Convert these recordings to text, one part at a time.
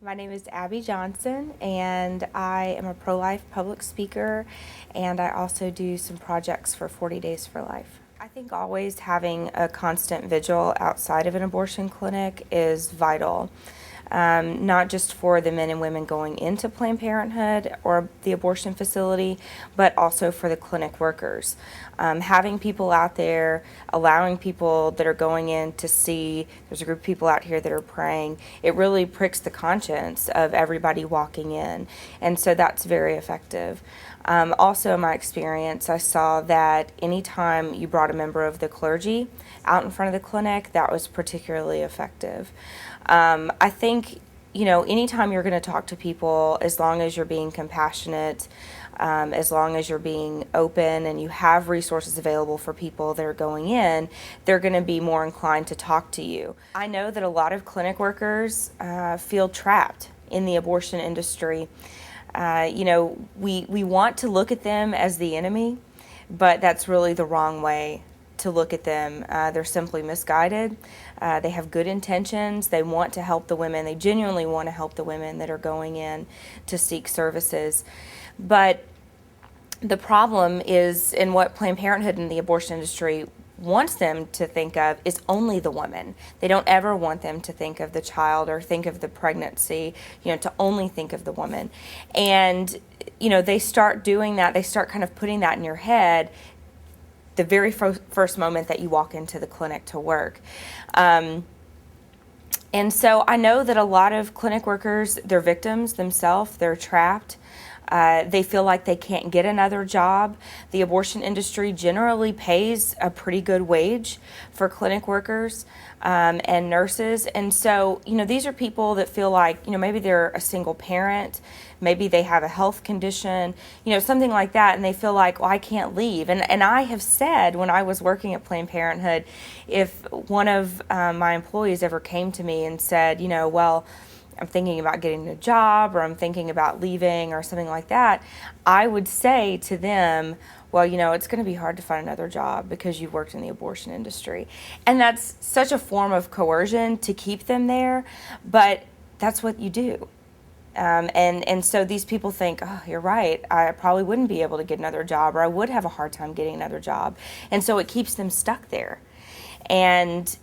My name is Abby Johnson, and I am a pro-life public speaker, and I also do some projects for 40 Days for Life. I think always having a constant vigil outside of an abortion clinic is vital. Not just for the men and women going into Planned Parenthood or the abortion facility, but also for the clinic workers. Having people out there, allowing people that are going in to see, there's a group of people out here that are praying, it really pricks the conscience of everybody walking in. And so that's very effective. Also, in my experience, I saw that anytime you brought a member of the clergy out in front of the clinic, that was particularly effective. I think, anytime you're going to talk to people, as long as you're being compassionate, as long as you're being open and you have resources available for people that are going in, they're going to be more inclined to talk to you. I know that a lot of clinic workers feel trapped in the abortion industry. We want to look at them as the enemy, but that's really the wrong way to look at them. They're simply misguided. They have good intentions. They want to help the women. They genuinely want to help the women that are going in to seek services. But the problem is, in what Planned Parenthood and the abortion industry wants them to think of, is only the woman. They don't ever want them to think of the child or think of the pregnancy, to only think of the woman. And, they start doing that. They start kind of putting that in your head the very first moment that you walk into the clinic to work. And so I know that a lot of clinic workers, they're victims themselves, they're trapped. They feel like they can't get another job. The abortion industry generally pays a pretty good wage for clinic workers and nurses. And so, these are people that feel like, maybe they're a single parent, maybe they have a health condition, something like that, and they feel like, well, I can't leave. And I have said, when I was working at Planned Parenthood, if one of my employees ever came to me and said, well, I'm thinking about getting a job, or I'm thinking about leaving, or something like that, I would say to them, well, it's going to be hard to find another job because you've worked in the abortion industry. And that's such a form of coercion to keep them there, but that's what you do. And so these people think, oh, you're right, I probably wouldn't be able to get another job, or I would have a hard time getting another job. And so it keeps them stuck there. And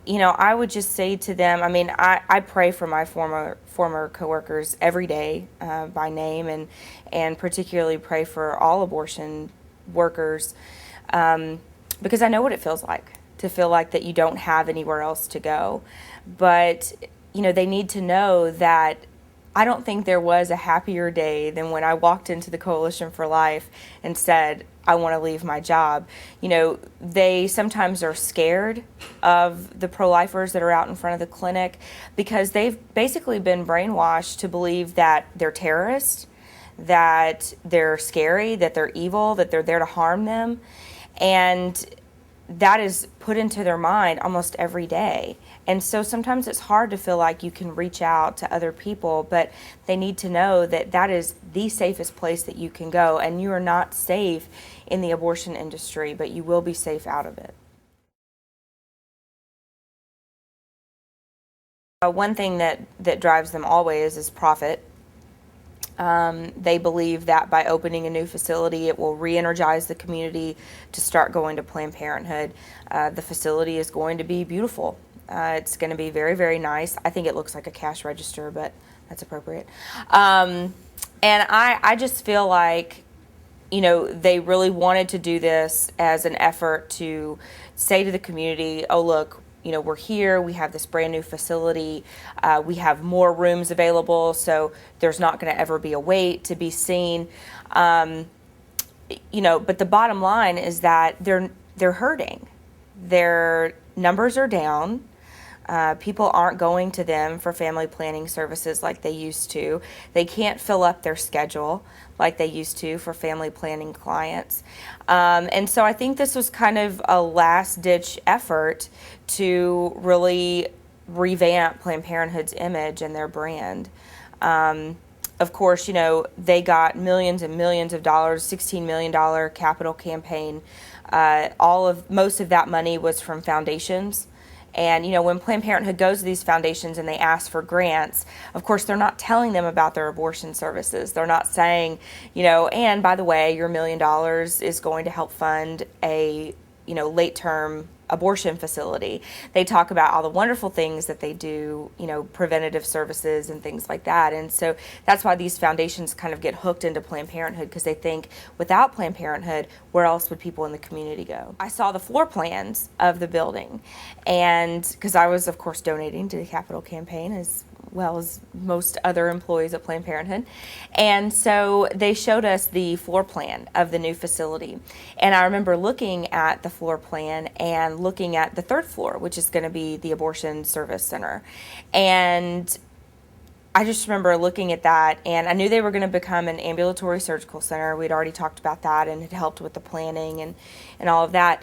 I would just say to them, I pray for my former coworkers every day by name, and particularly pray for all abortion workers, because I know what it feels like to feel like that you don't have anywhere else to go. But, they need to know that I don't think there was a happier day than when I walked into the Coalition for Life and said, I want to leave my job. They sometimes are scared of the pro-lifers that are out in front of the clinic because they've basically been brainwashed to believe that they're terrorists, that they're scary, that they're evil, that they're there to harm them. And that is put into their mind almost every day. And so sometimes it's hard to feel like you can reach out to other people, but they need to know that that is the safest place that you can go, and you are not safe in the abortion industry, but you will be safe out of it. One thing that drives them always is profit. They believe that by opening a new facility, it will re-energize the community to start going to Planned Parenthood. The facility is going to be beautiful. It's going to be very, very nice. I think it looks like a cash register, but that's appropriate. And I just feel like, they really wanted to do this as an effort to say to the community, oh, look, we're here, we have this brand new facility, we have more rooms available, so there's not going to ever be a wait to be seen. But the bottom line is that they're hurting. Their numbers are down. People aren't going to them for family planning services like they used to. They can't fill up their schedule like they used to for family planning clients. And so I think this was kind of a last-ditch effort to really revamp Planned Parenthood's image and their brand. Of course, they got millions and millions of dollars, $16 million capital campaign. Most of that money was from foundations And, when Planned Parenthood goes to these foundations and they ask for grants, of course, they're not telling them about their abortion services. They're not saying, and by the way, your $1 million is going to help fund a, late-term abortion facility. They talk about all the wonderful things that they do, preventative services and things like that. And so that's why these foundations kind of get hooked into Planned Parenthood, because they think without Planned Parenthood, where else would people in the community go? I saw the floor plans of the building, and because I was, of course, donating to the Capital Campaign as well as most other employees at Planned Parenthood. And so they showed us the floor plan of the new facility. And I remember looking at the floor plan and looking at the third floor, which is going to be the abortion service center. And I just remember looking at that, and I knew they were going to become an ambulatory surgical center. We'd already talked about that and had helped with the planning and all of that.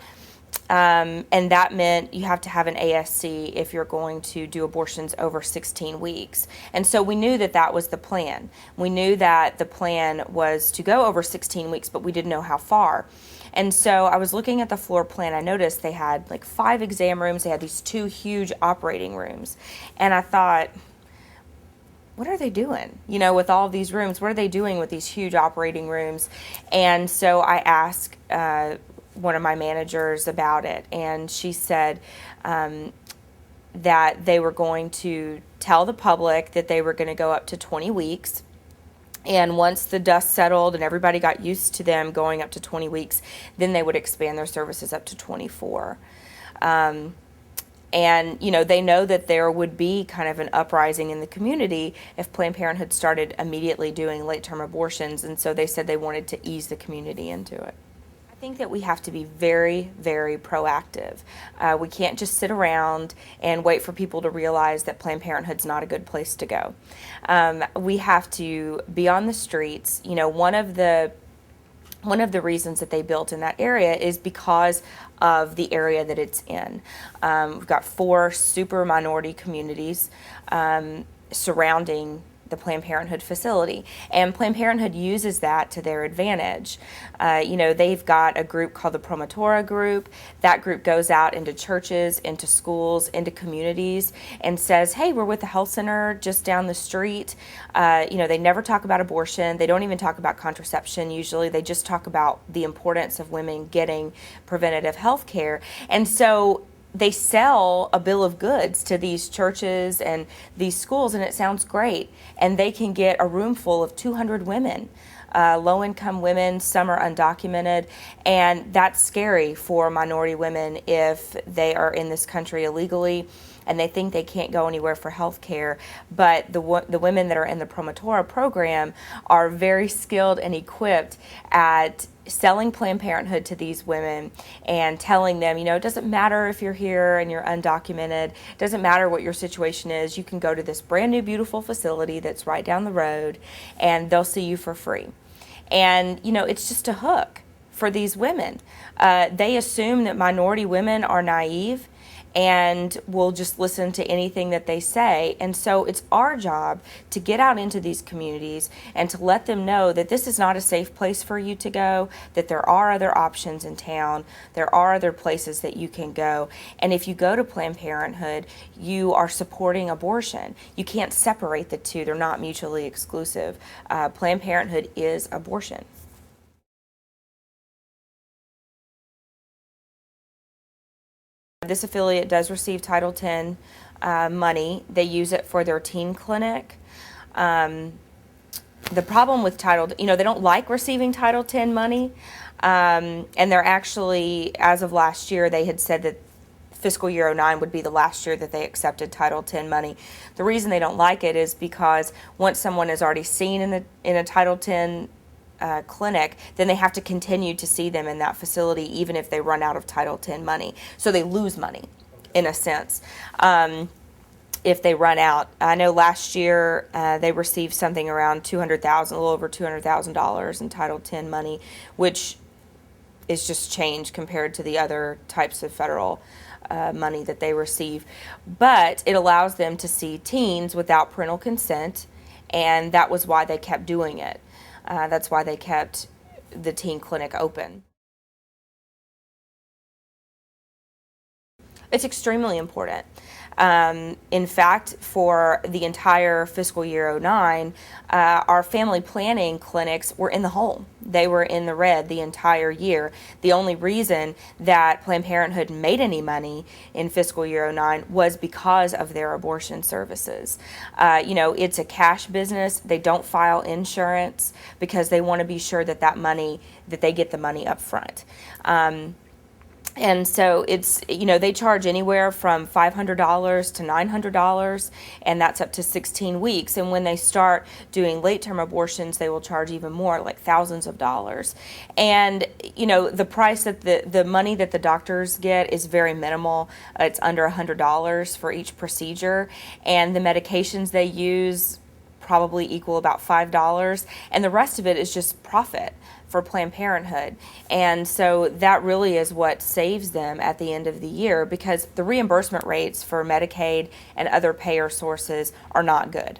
And that meant you have to have an ASC if you're going to do abortions over 16 weeks. And so we knew that that was the plan. We knew that the plan was to go over 16 weeks, but we didn't know how far. And so I was looking at the floor plan. I noticed they had like 5 exam rooms. They had these 2 huge operating rooms. And I thought, what are they doing? With all of these rooms, what are they doing with these huge operating rooms? And so I asked one of my managers about it, and she said that they were going to tell the public that they were going to go up to 20 weeks. And once the dust settled and everybody got used to them going up to 20 weeks, then they would expand their services up to 24. And, they know that there would be kind of an uprising in the community if Planned Parenthood started immediately doing late-term abortions. And so they said they wanted to ease the community into it. I think that we have to be very, very proactive. We can't just sit around and wait for people to realize that Planned Parenthood's not a good place to go. We have to be on the streets. One of the reasons that they built in that area is because of the area that it's in. We've got 4 super minority communities surrounding the Planned Parenthood facility, and Planned Parenthood uses that to their advantage. They've got a group called the Promotora Group. That group goes out into churches, into schools, into communities, and says, hey, we're with the health center just down the street. They never talk about abortion. They don't even talk about contraception usually. They just talk about the importance of women getting preventative health care. And so they sell a bill of goods to these churches and these schools, and it sounds great. And they can get a room full of 200 women, low-income women. Some are undocumented, and that's scary for minority women if they are in this country illegally and they think they can't go anywhere for health care. But the women that are in the Promotora program are very skilled and equipped at selling Planned Parenthood to these women and telling them, it doesn't matter if you're here and you're undocumented, it doesn't matter what your situation is, you can go to this brand new beautiful facility that's right down the road and they'll see you for free. And, it's just a hook for these women. They assume that minority women are naive and will just listen to anything that they say. And so it's our job to get out into these communities and to let them know that this is not a safe place for you to go, that there are other options in town, there are other places that you can go. And if you go to Planned Parenthood, you are supporting abortion. You can't separate the two. They're not mutually exclusive. Planned Parenthood is abortion. This affiliate does receive Title X money. They use it for their teen clinic. The problem with they don't like receiving Title X money, and they're actually, as of last year, they had said that fiscal year 09 would be the last year that they accepted Title X money. The reason they don't like it is because once someone is already seen in a Title X clinic, then they have to continue to see them in that facility even if they run out of Title X money. So they lose money in a sense if they run out. I know last year they received something around $200,000, a little over $200,000 in Title X money, which is just change compared to the other types of federal money that they receive. But it allows them to see teens without parental consent, and that was why they kept doing it. That's why they kept the teen clinic open. It's extremely important. In fact, for the entire fiscal year '09, our family planning clinics were in the hole. They were in the red the entire year. The only reason that Planned Parenthood made any money in fiscal year '09 was because of their abortion services. It's a cash business. They don't file insurance because they want to be sure that that they get the money up front. And so they charge anywhere from $500 to $900, and that's up to 16 weeks. And when they start doing late-term abortions, they will charge even more, like thousands of dollars. And, the price that the money that the doctors get is very minimal. It's under $100 for each procedure. And the medications they use probably equal about $5. And the rest of it is just profit for Planned Parenthood. And so that really is what saves them at the end of the year, because the reimbursement rates for Medicaid and other payer sources are not good.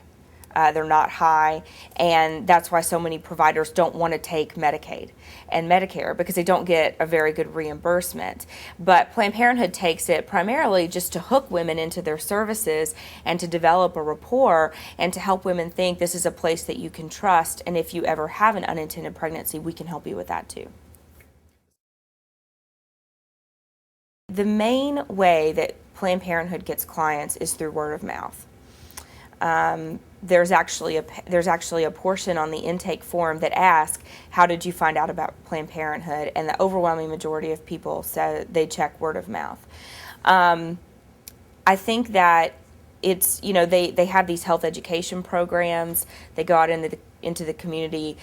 They're not high, and that's why so many providers don't want to take Medicaid and Medicare, because they don't get a very good reimbursement. But Planned Parenthood takes it primarily just to hook women into their services and to develop a rapport and to help women think this is a place that you can trust, and if you ever have an unintended pregnancy, we can help you with that too. The main way that Planned Parenthood gets clients is through word of mouth. There's actually a portion on the intake form that asks, how did you find out about Planned Parenthood? And the overwhelming majority of people say they check word of mouth. I think that it's, they have these health education programs. They go out into the community.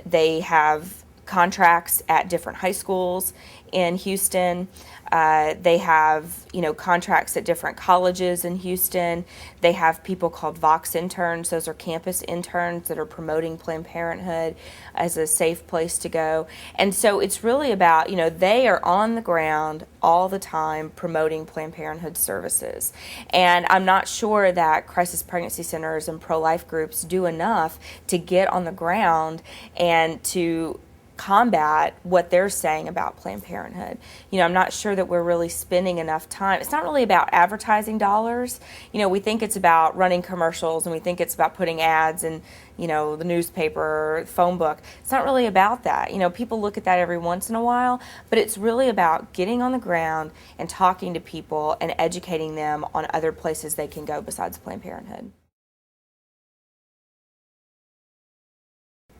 They have contracts at different high schools in Houston. They have, contracts at different colleges in Houston. They have people called Vox interns. Those are campus interns that are promoting Planned Parenthood as a safe place to go. And so it's really about, they are on the ground all the time promoting Planned Parenthood services. And I'm not sure that crisis pregnancy centers and pro-life groups do enough to get on the ground and to combat what they're saying about Planned Parenthood. I'm not sure that we're really spending enough time. It's not really about advertising dollars. We think it's about running commercials, and we think it's about putting ads in, the newspaper, phone book. It's not really about that. People look at that every once in a while, but it's really about getting on the ground and talking to people and educating them on other places they can go besides Planned Parenthood.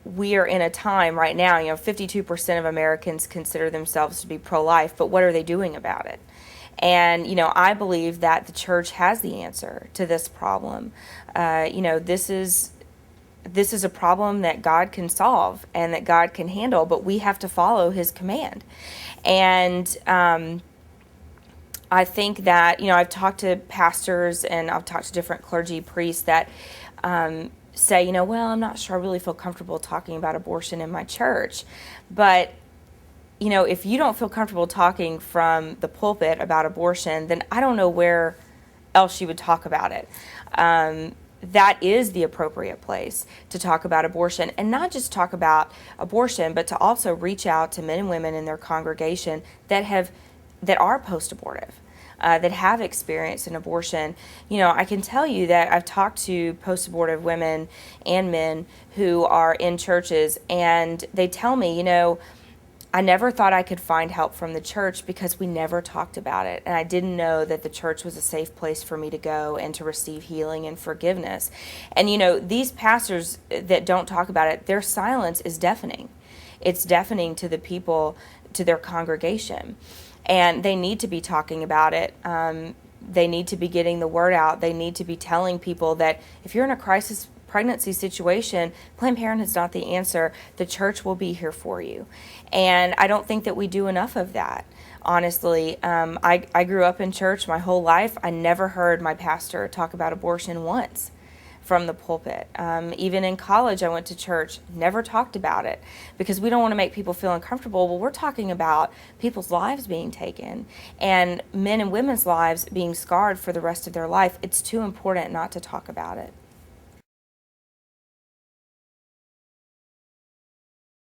We are in a time right now, 52% of Americans consider themselves to be pro-life, but what are they doing about it? And, I believe that the church has the answer to this problem. This is a problem that God can solve and that God can handle, but we have to follow His command. And I think that, I've talked to pastors and I've talked to different clergy priests that say, well, I'm not sure I really feel comfortable talking about abortion in my church. But, if you don't feel comfortable talking from the pulpit about abortion, then I don't know where else you would talk about it. That is the appropriate place to talk about abortion, and not just talk about abortion, but to also reach out to men and women in their congregation that are post-abortive. That have experienced an abortion. I can tell you that I've talked to post-abortive women and men who are in churches, and they tell me, I never thought I could find help from the church because we never talked about it, and I didn't know that the church was a safe place for me to go and to receive healing and forgiveness. And these pastors that don't talk about it, their silence is deafening. It's deafening to the people, to their congregation. And they need to be talking about it. They need to be getting the word out. They need to be telling people that if you're in a crisis pregnancy situation, Planned Parenthood's not the answer. The church will be here for you. And I don't think that we do enough of that, honestly. I grew up in church my whole life. I never heard my pastor talk about abortion once from the pulpit. Even in college, I went to church, never talked about it, because we don't want to make people feel uncomfortable. Well, we're talking about people's lives being taken and men and women's lives being scarred for the rest of their life. It's too important not to talk about it.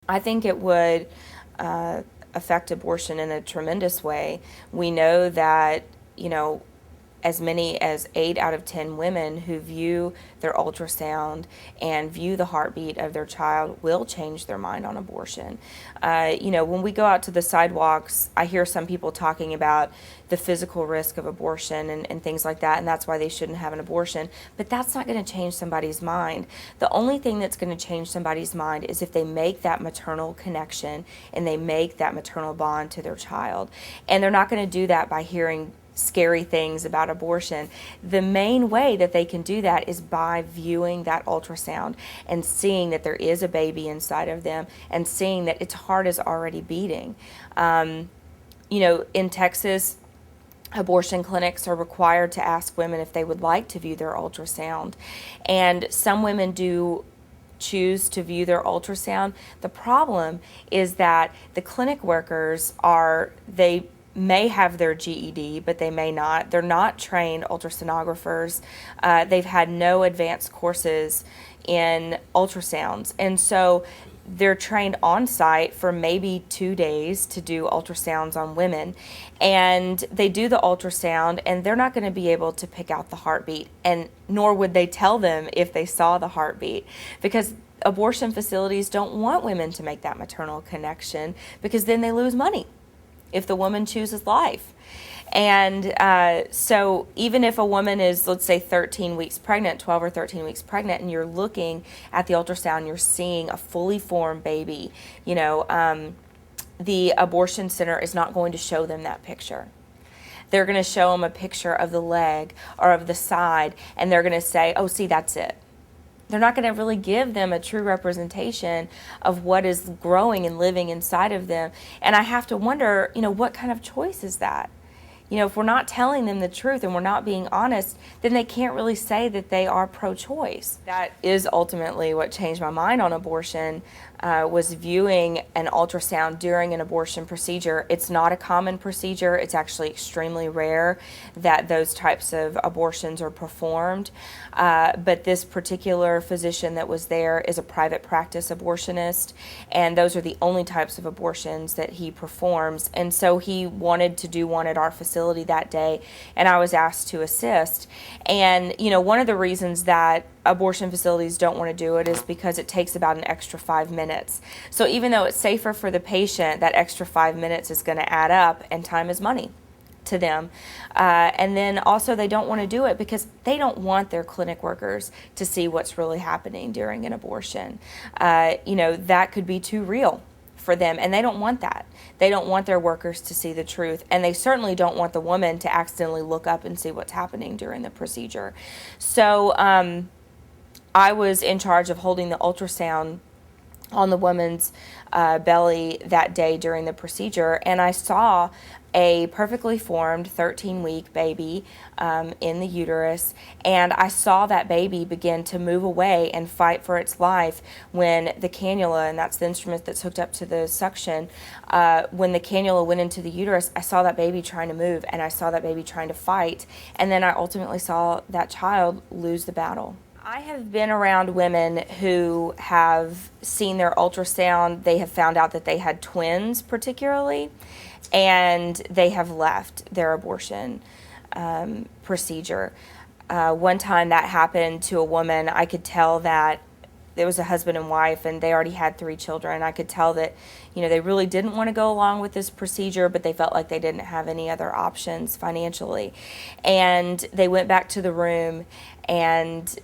I think it would affect abortion in a tremendous way. We know that as many as 8 out of 10 women who view their ultrasound and view the heartbeat of their child will change their mind on abortion. When we go out to the sidewalks, I hear some people talking about the physical risk of abortion and things like that, and that's why they shouldn't have an abortion. But that's not going to change somebody's mind. The only thing that's going to change somebody's mind is if they make that maternal connection and they make that maternal bond to their child. And they're not going to do that by hearing scary things about abortion. The main way that they can do that is by viewing that ultrasound and seeing that there is a baby inside of them and seeing that its heart is already beating. In Texas, abortion clinics are required to ask women if they would like to view their ultrasound, and some women do choose to view their ultrasound. The problem is that the clinic workers they may have their GED, but they may not. They're not trained ultrasonographers. They've had no advanced courses in ultrasounds. And so they're trained on site for maybe 2 days to do ultrasounds on women. And they do the ultrasound, and they're not going to be able to pick out the heartbeat, and nor would they tell them if they saw the heartbeat, because abortion facilities don't want women to make that maternal connection, because then they lose money if the woman chooses life. And so even if a woman is, let's say, 13 weeks pregnant, 12 or 13 weeks pregnant, and you're looking at the ultrasound, you're seeing a fully formed baby, the abortion center is not going to show them that picture. They're going to show them a picture of the leg or of the side, and they're going to say, oh, see, that's it. They're not going to really give them a true representation of what is growing and living inside of them. And I have to wonder, what kind of choice is that? If we're not telling them the truth and we're not being honest, then they can't really say that they are pro-choice. That is ultimately what changed my mind on abortion, was viewing an ultrasound during an abortion procedure. It's not a common procedure. It's actually extremely rare that those types of abortions are performed. But this particular physician that was there is a private practice abortionist, and those are the only types of abortions that he performs. And so he wanted to do one at our facility that day, and I was asked to assist. And, one of the reasons that abortion facilities don't want to do it is because it takes about an extra 5 minutes. So even though it's safer for the patient, that extra 5 minutes is going to add up, and time is money to them. And then also they don't want to do it because they don't want their clinic workers to see what's really happening during an abortion. That could be too real for them, and they don't want that. They don't want their workers to see the truth, and they certainly don't want the woman to accidentally look up and see what's happening during the procedure. So I was in charge of holding the ultrasound on the woman's belly that day during the procedure, and I saw a perfectly formed 13-week baby in the uterus, and I saw that baby begin to move away and fight for its life when the cannula, and that's the instrument that's hooked up to the suction, when the cannula went into the uterus, I saw that baby trying to move, and I saw that baby trying to fight, and then I ultimately saw that child lose the battle. I have been around women who have seen their ultrasound. They have found out that they had twins particularly, and they have left their abortion procedure. One time that happened to a woman, I could tell that there was a husband and wife, and they already had 3 children. I could tell that, they really didn't want to go along with this procedure, but they felt like they didn't have any other options financially. And they went back to the room, and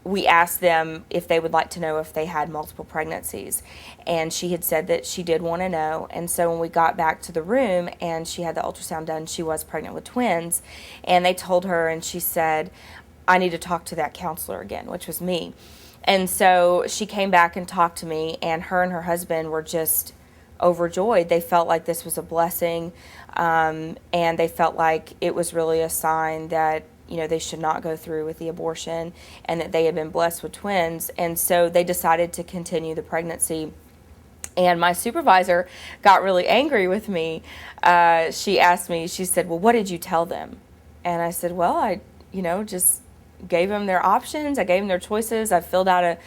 we asked them if they would like to know if they had multiple pregnancies. And she had said that she did want to know. And so when we got back to the room and she had the ultrasound done, she was pregnant with twins. And they told her, and she said, I need to talk to that counselor again, which was me. And so she came back and talked to me, and her husband were just overjoyed. They felt like this was a blessing, and they felt like it was really a sign that they should not go through with the abortion, and that they had been blessed with twins. And so they decided to continue the pregnancy. And my supervisor got really angry with me. She asked me, she said, well, what did you tell them? And I said, well, I just gave them their options. I gave them their choices. I filled out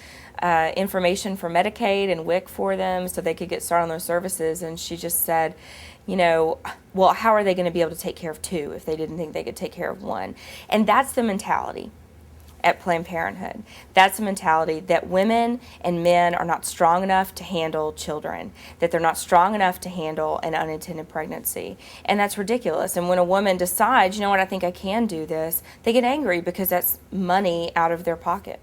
information for Medicaid and WIC for them so they could get started on those services. And she just said, you know, well, how are they going to be able to take care of two if they didn't think they could take care of one? And that's the mentality at Planned Parenthood. That's the mentality that women and men are not strong enough to handle children, that they're not strong enough to handle an unintended pregnancy. And that's ridiculous. And when a woman decides, you know what, I think I can do this, they get angry because that's money out of their pocket.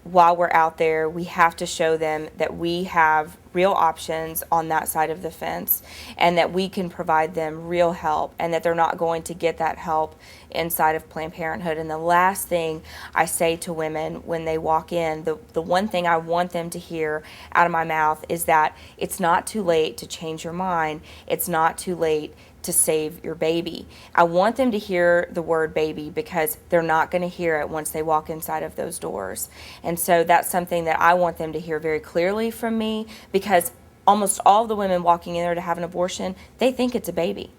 While we're out there, we have to show them that we have real options on that side of the fence and that we can provide them real help and that they're not going to get that help inside of Planned Parenthood. And the last thing I say to women when they walk in, the one thing I want them to hear out of my mouth is that it's not too late to change your mind. It's not too late to save your baby. I want them to hear the word baby because they're not going to hear it once they walk inside of those doors. And so that's something that I want them to hear very clearly from me, because almost all of the women walking in there to have an abortion, they think it's a baby.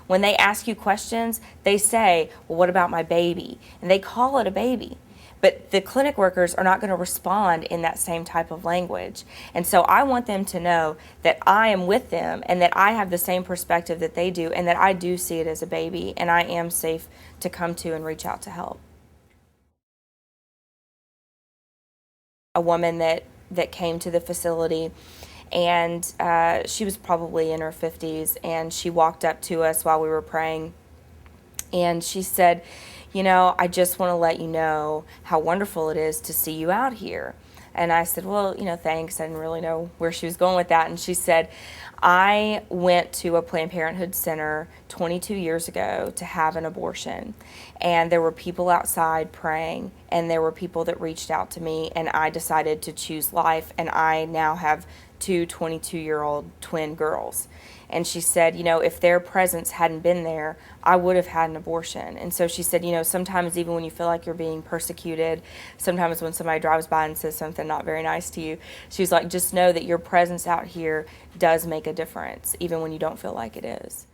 When they ask you questions, they say, well, what about my baby? And they call it a baby. But the clinic workers are not going to respond in that same type of language. And so I want them to know that I am with them and that I have the same perspective that they do and that I do see it as a baby and I am safe to come to and reach out to help. A woman that came to the facility, and she was probably in her 50s, and she walked up to us while we were praying, and she said, you know, I just want to let you know how wonderful it is to see you out here. And I said, well, you know, thanks. I didn't really know where she was going with that. And she said, I went to a Planned Parenthood center 22 years ago to have an abortion. And there were people outside praying, and there were people that reached out to me, and I decided to choose life. And I now have two 22-year-old twin girls. And she said, you know, if their presence hadn't been there, I would have had an abortion. And so she said, you know, sometimes even when you feel like you're being persecuted, sometimes when somebody drives by and says something not very nice to you, she's like, just know that your presence out here does make a difference, even when you don't feel like it is.